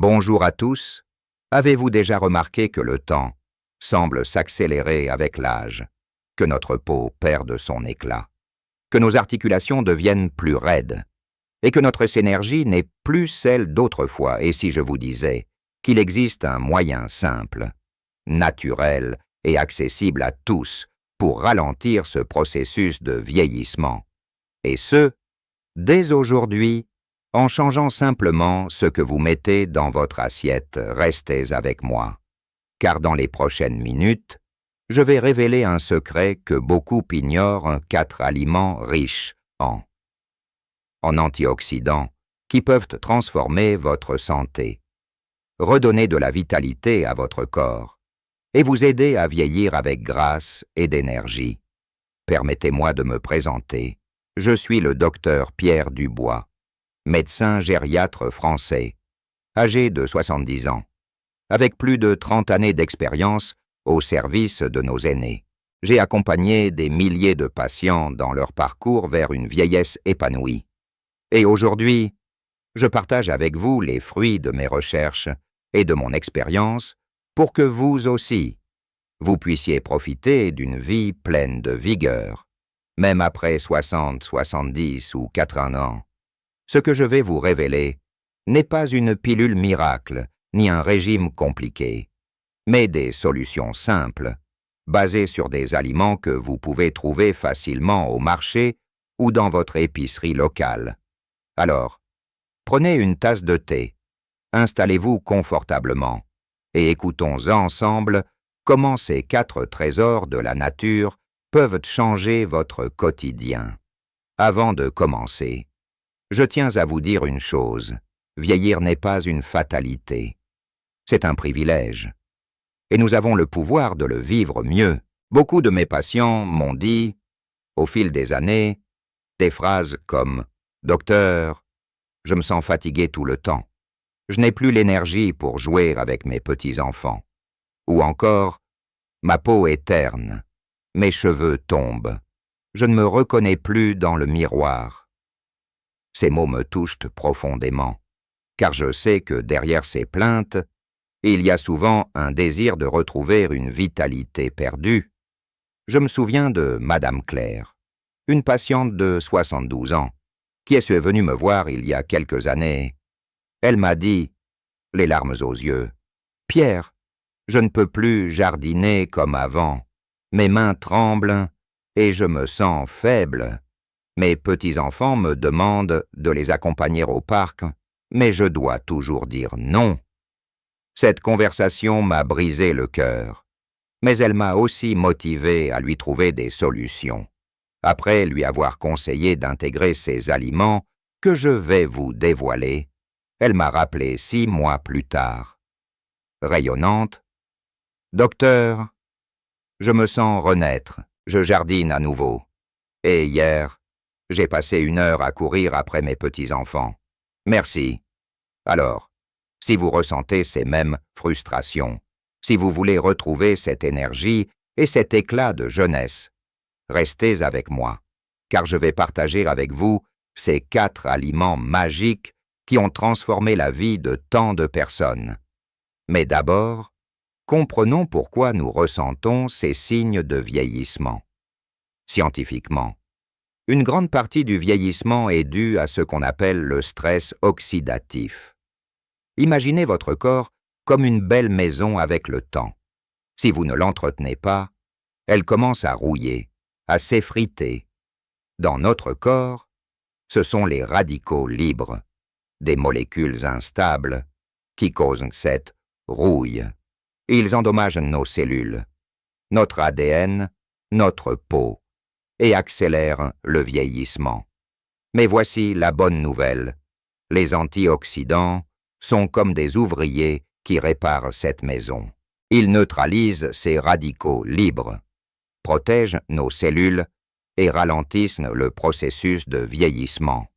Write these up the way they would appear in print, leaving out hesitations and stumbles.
Bonjour à tous. Avez-vous déjà remarqué que le temps semble s'accélérer avec l'âge, que notre peau perde son éclat, que nos articulations deviennent plus raides, et que notre énergie n'est plus celle d'autrefois? Et si je vous disais qu'il existe un moyen simple, naturel et accessible à tous pour ralentir ce processus de vieillissement, et ce, dès aujourd'hui, en changeant simplement ce que vous mettez dans votre assiette, restez avec moi, car dans les prochaines minutes, je vais révéler un secret que beaucoup ignorent: 4 aliments riches en antioxydants qui peuvent transformer votre santé, redonner de la vitalité à votre corps et vous aider à vieillir avec grâce et d'énergie. Permettez-moi de me présenter. Je suis le docteur Pierre Dubois, médecin gériatre français, âgé de 70 ans, avec plus de 30 années d'expérience au service de nos aînés. J'ai accompagné des milliers de patients dans leur parcours vers une vieillesse épanouie. Et aujourd'hui, je partage avec vous les fruits de mes recherches et de mon expérience pour que vous aussi, vous puissiez profiter d'une vie pleine de vigueur, même après 60, 70 ou 80 ans. Ce que je vais vous révéler n'est pas une pilule miracle, ni un régime compliqué, mais des solutions simples, basées sur des aliments que vous pouvez trouver facilement au marché ou dans votre épicerie locale. Alors, prenez une tasse de thé, installez-vous confortablement et écoutons ensemble comment ces 4 trésors de la nature peuvent changer votre quotidien. Avant de commencer, je tiens à vous dire une chose: vieillir n'est pas une fatalité. C'est un privilège. Et nous avons le pouvoir de le vivre mieux. Beaucoup de mes patients m'ont dit, au fil des années, des phrases comme « Docteur, je me sens fatigué tout le temps. Je n'ai plus l'énergie pour jouer avec mes petits-enfants. » Ou encore « Ma peau est terne. Mes cheveux tombent. Je ne me reconnais plus dans le miroir. » Ces mots me touchent profondément, car je sais que derrière ces plaintes, il y a souvent un désir de retrouver une vitalité perdue. Je me souviens de Madame Claire, une patiente de 72 ans, qui est venue me voir il y a quelques années. Elle m'a dit, les larmes aux yeux, « Pierre, je ne peux plus jardiner comme avant. Mes mains tremblent et je me sens faible. Mes petits-enfants me demandent de les accompagner au parc, mais je dois toujours dire non. » Cette conversation m'a brisé le cœur, mais elle m'a aussi motivé à lui trouver des solutions, après lui avoir conseillé d'intégrer ces aliments que je vais vous dévoiler. Elle m'a rappelé 6 mois plus tard. Rayonnante, « Docteur, je me sens renaître, je jardine à nouveau. Et hier, j'ai passé 1 heure à courir après mes petits-enfants. Merci. » Alors, si vous ressentez ces mêmes frustrations, si vous voulez retrouver cette énergie et cet éclat de jeunesse, restez avec moi, car je vais partager avec vous ces 4 aliments magiques qui ont transformé la vie de tant de personnes. Mais d'abord, comprenons pourquoi nous ressentons ces signes de vieillissement. Scientifiquement, une grande partie du vieillissement est due à ce qu'on appelle le stress oxydatif. Imaginez votre corps comme une belle maison avec le temps. Si vous ne l'entretenez pas, elle commence à rouiller, à s'effriter. Dans notre corps, ce sont les radicaux libres, des molécules instables, qui causent cette rouille. Ils endommagent nos cellules, notre ADN, notre peau, et accélèrent le vieillissement. Mais voici la bonne nouvelle. Les antioxydants sont comme des ouvriers qui réparent cette maison. Ils neutralisent ces radicaux libres, protègent nos cellules et ralentissent le processus de vieillissement.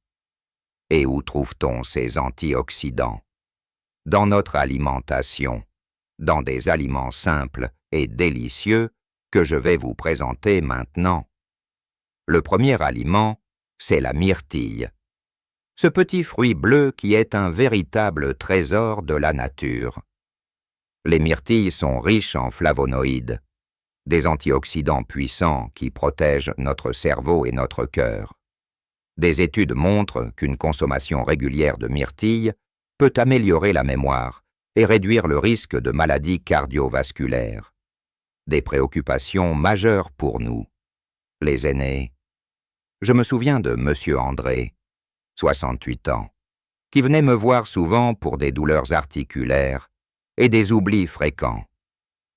Et où trouve-t-on ces antioxydants? Dans notre alimentation, dans des aliments simples et délicieux que je vais vous présenter maintenant. Le premier aliment, c'est la myrtille. ce petit fruit bleu qui est un véritable trésor de la nature. Les myrtilles sont riches en flavonoïdes, des antioxydants puissants qui protègent notre cerveau et notre cœur. Des études montrent qu'une consommation régulière de myrtilles peut améliorer la mémoire et réduire le risque de maladies cardiovasculaires. Des préoccupations majeures pour nous, les aînés. Je me souviens de Monsieur André, 68 ans, qui venait me voir souvent pour des douleurs articulaires et des oublis fréquents.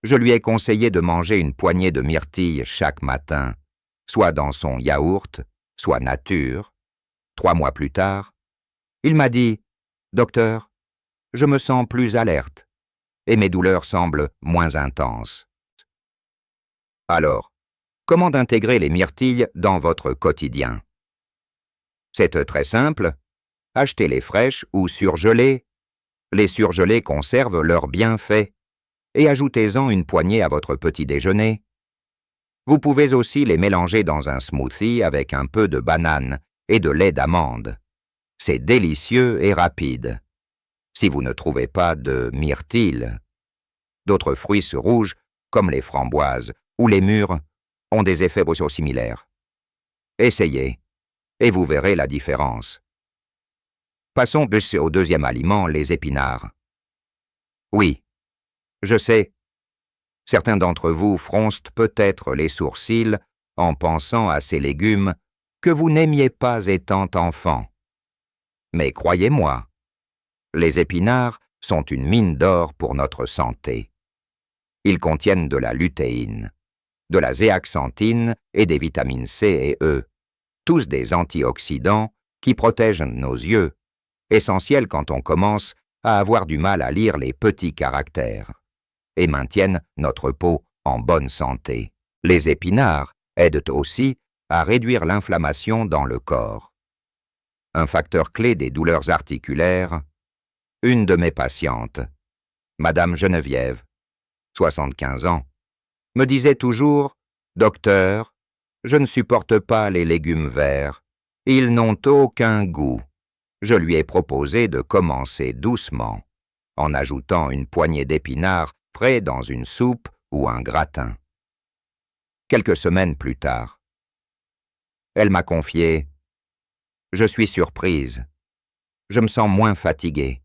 Je lui ai conseillé de manger une poignée de myrtilles chaque matin, soit dans son yaourt, soit nature. 3 mois plus tard, il m'a dit « Docteur, je me sens plus alerte et mes douleurs semblent moins intenses. » Alors, comment intégrer les myrtilles dans votre quotidien? C'est très simple. Achetez-les fraîches ou surgelées. Les surgelées conservent leurs bienfaits et ajoutez-en une poignée à votre petit déjeuner. Vous pouvez aussi les mélanger dans un smoothie avec un peu de banane et de lait d'amande. C'est délicieux et rapide. Si vous ne trouvez pas de myrtilles, d'autres fruits rouges, comme les framboises ou les mûres, ont des effets similaires. Essayez, et vous verrez la différence. Passons au deuxième aliment, les épinards. Oui, je sais, certains d'entre vous froncent peut-être les sourcils en pensant à ces légumes que vous n'aimiez pas étant enfant. Mais croyez-moi, les épinards sont une mine d'or pour notre santé. Ils contiennent de la lutéine, de la zéaxanthine et des vitamines C et E, tous des antioxydants qui protègent nos yeux, essentiels quand on commence à avoir du mal à lire les petits caractères, et maintiennent notre peau en bonne santé. Les épinards aident aussi à réduire l'inflammation dans le corps. Un facteur clé des douleurs articulaires, une de mes patientes, Madame Geneviève, 75 ans, me disait toujours « Docteur, je ne supporte pas les légumes verts, ils n'ont aucun goût. » Je lui ai proposé de commencer doucement, en ajoutant une poignée d'épinards frais dans une soupe ou un gratin. Quelques semaines plus tard, elle m'a confié « Je suis surprise, je me sens moins fatiguée,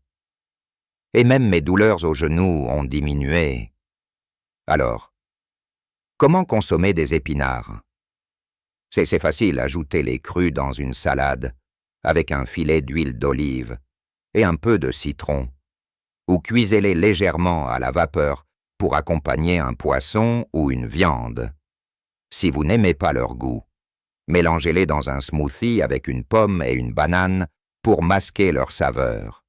et même mes douleurs aux genoux ont diminué. » Alors, comment consommer des épinards? C'est facile, ajoutez les crus dans une salade, avec un filet d'huile d'olive et un peu de citron, ou cuisez-les légèrement à la vapeur pour accompagner un poisson ou une viande. Si vous n'aimez pas leur goût, mélangez-les dans un smoothie avec une pomme et une banane pour masquer leur saveur.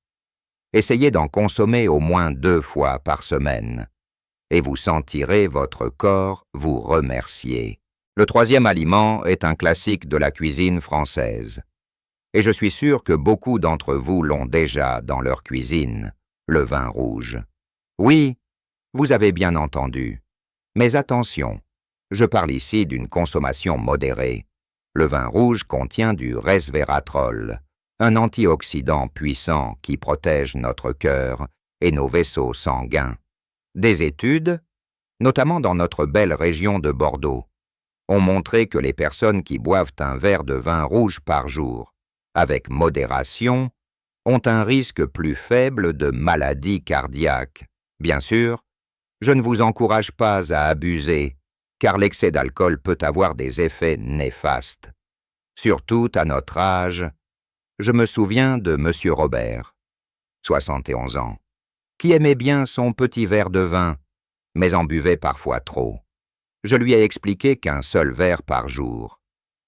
Essayez d'en consommer au moins 2 fois par semaine, et vous sentirez votre corps vous remercier. Le troisième aliment est un classique de la cuisine française. Et je suis sûr que beaucoup d'entre vous l'ont déjà dans leur cuisine, le vin rouge. Oui, vous avez bien entendu. Mais attention, je parle ici d'une consommation modérée. Le vin rouge contient du resveratrol, un antioxydant puissant qui protège notre cœur et nos vaisseaux sanguins. Des études, notamment dans notre belle région de Bordeaux, ont montré que les personnes qui boivent un verre de vin rouge par jour, avec modération, ont un risque plus faible de maladie cardiaque. Bien sûr, je ne vous encourage pas à abuser, car l'excès d'alcool peut avoir des effets néfastes. Surtout à notre âge, je me souviens de Monsieur Robert, 71 ans, qui aimait bien son petit verre de vin, mais en buvait parfois trop. Je lui ai expliqué qu'un seul verre par jour,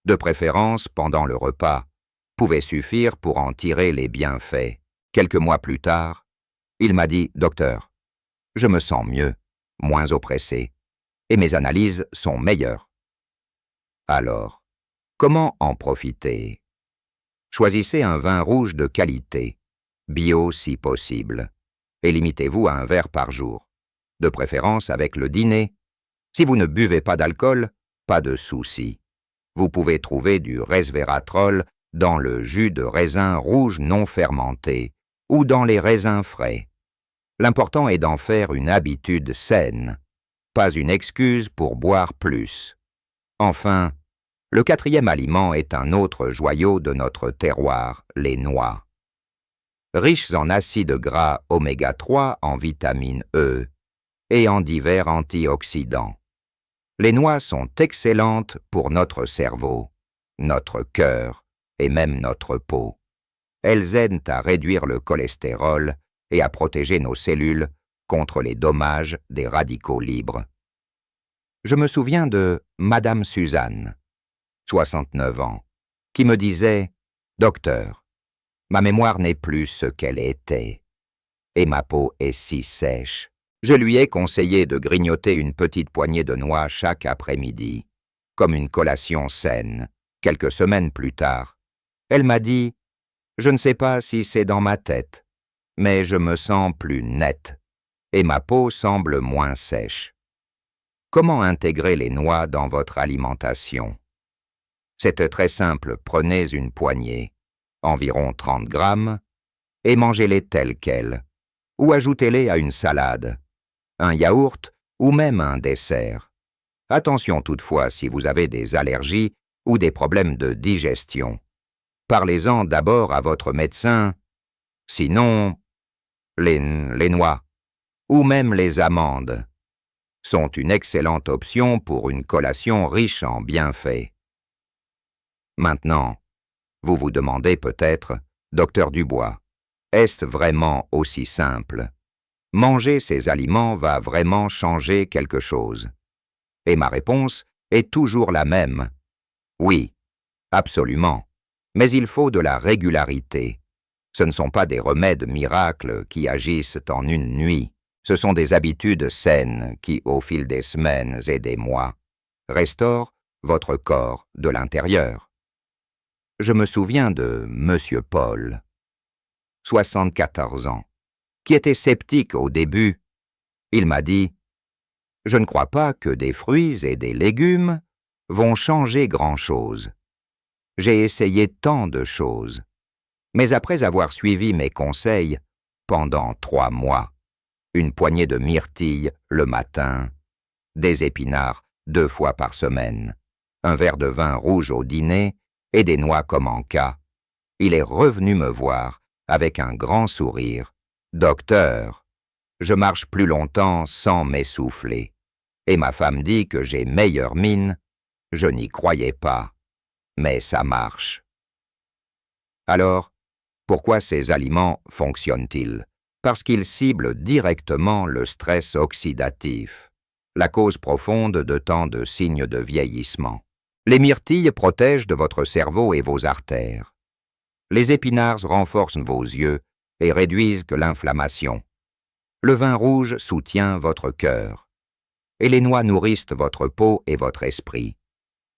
de préférence pendant le repas, pouvait suffire pour en tirer les bienfaits. Quelques mois plus tard, il m'a dit « Docteur, je me sens mieux, moins oppressé, et mes analyses sont meilleures. » Alors, comment en profiter? Choisissez un vin rouge de qualité, bio si possible, et limitez-vous à un verre par jour, de préférence avec le dîner. Si vous ne buvez pas d'alcool, pas de souci. Vous pouvez trouver du resveratrol dans le jus de raisin rouge non fermenté ou dans les raisins frais. L'important est d'en faire une habitude saine, pas une excuse pour boire plus. Enfin, le quatrième aliment est un autre joyau de notre terroir, les noix. Riches en acides gras oméga 3, en vitamine E et en divers antioxydants. Les noix sont excellentes pour notre cerveau, notre cœur et même notre peau. Elles aident à réduire le cholestérol et à protéger nos cellules contre les dommages des radicaux libres. Je me souviens de Madame Suzanne, 69 ans, qui me disait « Docteur, ma mémoire n'est plus ce qu'elle était, et ma peau est si sèche. » Je lui ai conseillé de grignoter une petite poignée de noix chaque après-midi, comme une collation saine. Quelques semaines plus tard, elle m'a dit « Je ne sais pas si c'est dans ma tête, mais je me sens plus nette, et ma peau semble moins sèche. » Comment intégrer les noix dans votre alimentation? C'est très simple, prenez une poignée, environ 30 grammes, et mangez-les telles quelles, ou ajoutez-les à une salade, un yaourt ou même un dessert. Attention toutefois si vous avez des allergies ou des problèmes de digestion. Parlez-en d'abord à votre médecin, sinon les noix ou même les amandes sont une excellente option pour une collation riche en bienfaits. Maintenant, vous vous demandez peut-être, Docteur Dubois, est-ce vraiment aussi simple? Manger ces aliments va vraiment changer quelque chose? Et ma réponse est toujours la même. Oui, absolument. Mais il faut de la régularité. Ce ne sont pas des remèdes miracles qui agissent en une nuit. Ce sont des habitudes saines qui, au fil des semaines et des mois, restaurent votre corps de l'intérieur. Je me souviens de Monsieur Paul, 74 ans, qui était sceptique au début. Il m'a dit « Je ne crois pas que des fruits et des légumes vont changer grand-chose. J'ai essayé tant de choses, mais après avoir suivi mes conseils pendant 3 mois, une poignée de myrtilles le matin, des épinards 2 fois par semaine, un verre de vin rouge au dîner et des noix comme en cas, il est revenu me voir avec un grand sourire. « Docteur, je marche plus longtemps sans m'essouffler. » Et ma femme dit que j'ai meilleure mine. Je n'y croyais pas, mais ça marche. Alors, pourquoi ces aliments fonctionnent-ils? Parce qu'ils ciblent directement le stress oxydatif, la cause profonde de tant de signes de vieillissement. Les myrtilles protègent de votre cerveau et vos artères. Les épinards renforcent vos yeux et réduisent l'inflammation. Le vin rouge soutient votre cœur. Et les noix nourrissent votre peau et votre esprit.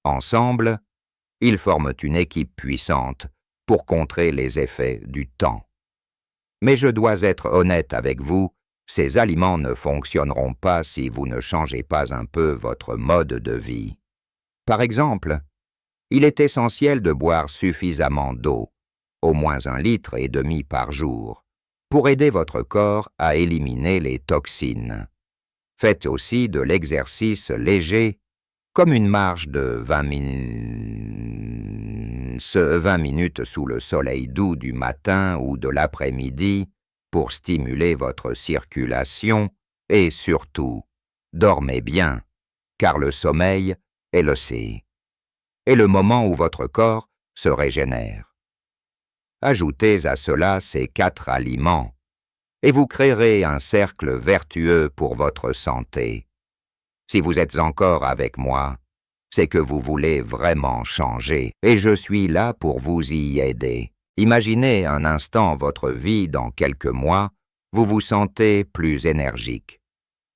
Ensemble, ils forment une équipe puissante pour contrer les effets du temps. Mais je dois être honnête avec vous, ces aliments ne fonctionneront pas si vous ne changez pas un peu votre mode de vie. Par exemple, il est essentiel de boire suffisamment d'eau, au moins 1,5 litre par jour, pour aider votre corps à éliminer les toxines. Faites aussi de l'exercice léger, comme une marche de 20 minutes sous le soleil doux du matin ou de l'après-midi pour stimuler votre circulation et surtout, dormez bien, car le sommeil est le moment où votre corps se régénère. Ajoutez à cela ces 4 aliments et vous créerez un cercle vertueux pour votre santé. Si vous êtes encore avec moi, c'est que vous voulez vraiment changer, et je suis là pour vous y aider. Imaginez un instant votre vie dans quelques mois, vous vous sentez plus énergique.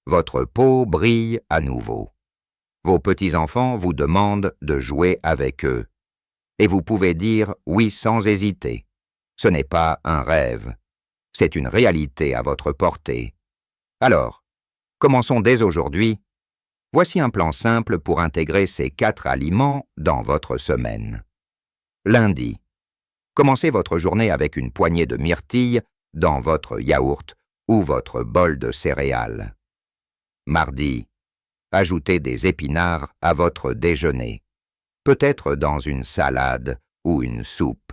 Votre peau brille à nouveau. Vos petits-enfants vous demandent de jouer avec eux, et vous pouvez dire oui sans hésiter. Ce n'est pas un rêve. C'est une réalité à votre portée. Alors, commençons dès aujourd'hui. Voici un plan simple pour intégrer ces 4 aliments dans votre semaine. Lundi, Commencez votre journée avec une poignée de myrtilles dans votre yaourt ou votre bol de céréales. Mardi, ajoutez des épinards à votre déjeuner, peut-être dans une salade ou une soupe.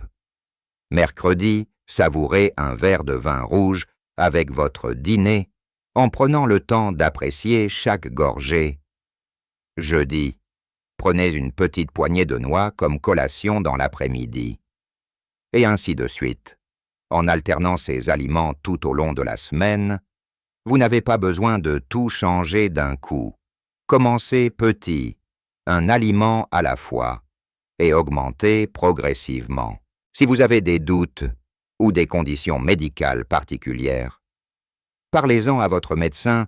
Mercredi, savourez un verre de vin rouge avec votre dîner en prenant le temps d'apprécier chaque gorgée. Jeudi, prenez une petite poignée de noix comme collation dans l'après-midi. Et ainsi de suite. En alternant ces aliments tout au long de la semaine, vous n'avez pas besoin de tout changer d'un coup. Commencez petit, un aliment à la fois, et augmentez progressivement. Si vous avez des doutes ou des conditions médicales particulières, parlez-en à votre médecin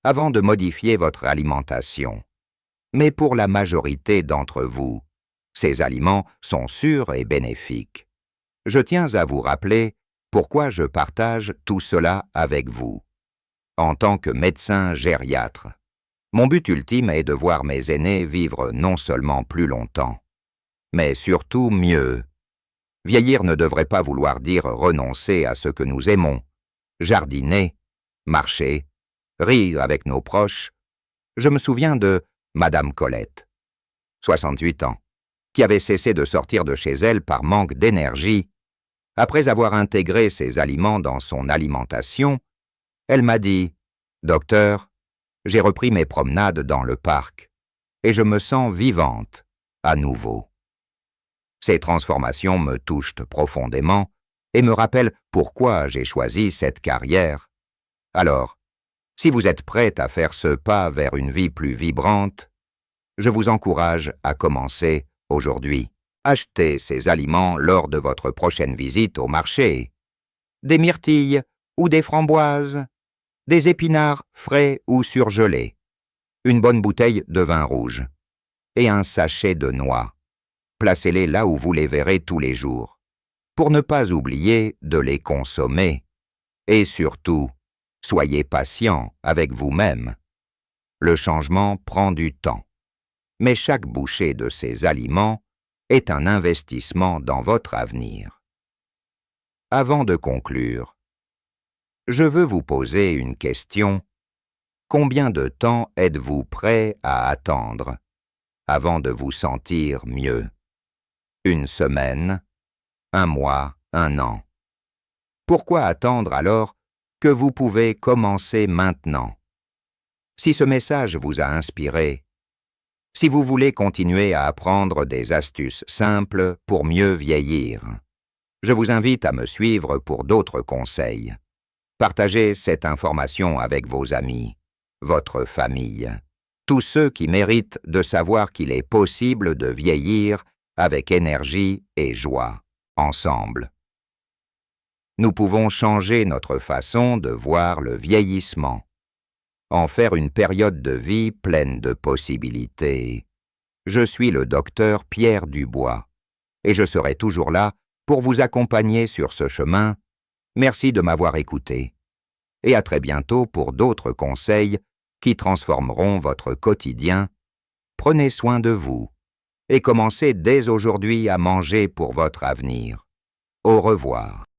avant de modifier votre alimentation. Mais pour la majorité d'entre vous, ces aliments sont sûrs et bénéfiques. Je tiens à vous rappeler pourquoi je partage tout cela avec vous. En tant que médecin gériatre, mon but ultime est de voir mes aînés vivre non seulement plus longtemps, mais surtout mieux. Vieillir ne devrait pas vouloir dire renoncer à ce que nous aimons, jardiner, marcher, rire avec nos proches. Je me souviens de Madame Colette, 68 ans, qui avait cessé de sortir de chez elle par manque d'énergie. Après avoir intégré ces aliments dans son alimentation, elle m'a dit « Docteur, j'ai repris mes promenades dans le parc et je me sens vivante à nouveau. » Ces transformations me touchent profondément et me rappellent pourquoi j'ai choisi cette carrière. Alors, si vous êtes prête à faire ce pas vers une vie plus vibrante, je vous encourage à commencer aujourd'hui. Achetez ces aliments lors de votre prochaine visite au marché. Des myrtilles ou des framboises, des épinards frais ou surgelés, une bonne bouteille de vin rouge et un sachet de noix. Placez-les là où vous les verrez tous les jours, pour ne pas oublier de les consommer. Et surtout, soyez patient avec vous-même. Le changement prend du temps, mais chaque bouchée de ces aliments est un investissement dans votre avenir. Avant de conclure, je veux vous poser une question. Combien de temps êtes-vous prêt à attendre avant de vous sentir mieux? Une semaine, un mois, un an. Pourquoi attendre alors que vous pouvez commencer maintenant? Si ce message vous a inspiré, si vous voulez continuer à apprendre des astuces simples pour mieux vieillir, je vous invite à me suivre pour d'autres conseils. Partagez cette information avec vos amis, votre famille, tous ceux qui méritent de savoir qu'il est possible de vieillir avec énergie et joie, ensemble. Nous pouvons changer notre façon de voir le vieillissement, en faire une période de vie pleine de possibilités. Je suis le docteur Pierre Dubois, et je serai toujours là pour vous accompagner sur ce chemin. Merci de m'avoir écouté, et à très bientôt pour d'autres conseils qui transformeront votre quotidien. Prenez soin de vous, et commencez dès aujourd'hui à manger pour votre avenir. Au revoir.